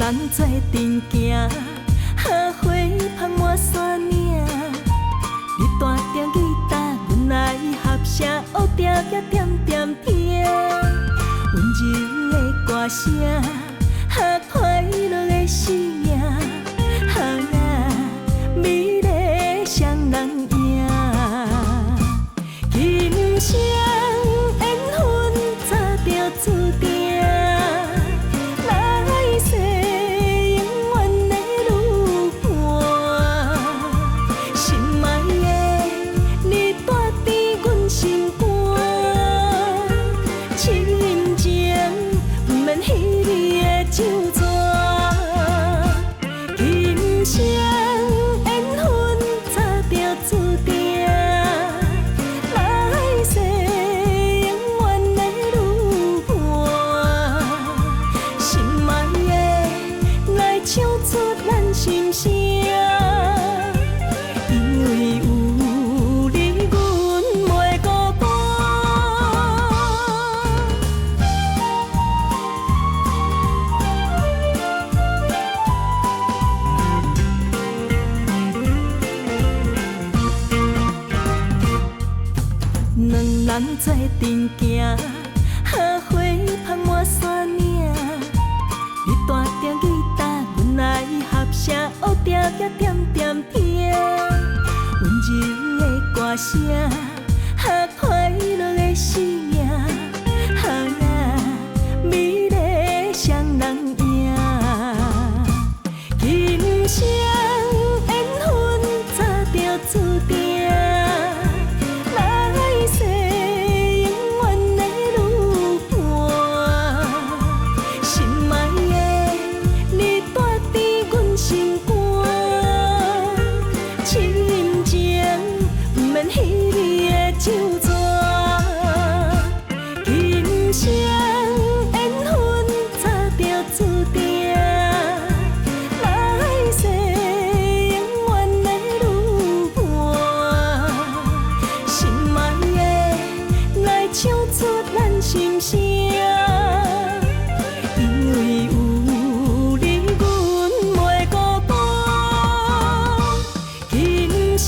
咱做阵行，荷花香满山岭。你弹着吉他，阮来合声，学条仔点点听。温柔的歌声，快乐的生命，美丽双人赢。今生缘分早就注定，来世永远的路伴。心爱的，你住伫阮心肝，深情不免稀微的酒泉。今生缘分早就注定，来世永远的路伴。心爱的，来唱出咱心声，因为有你，阮袂孤单。两人做阵行，荷花香满山岭。你弹着吉他，阮来合声，学条仔点点听。温柔的歌声，快乐的生命，美丽双人赢。今生缘分早就注定，来世永远的路伴。心爱的，你住伫阮心肝，深情不免稀微的酒泉。今生缘分早就注定，来世永远的路伴。心爱的，来唱出咱心声，因为有你，阮袂孤单。今生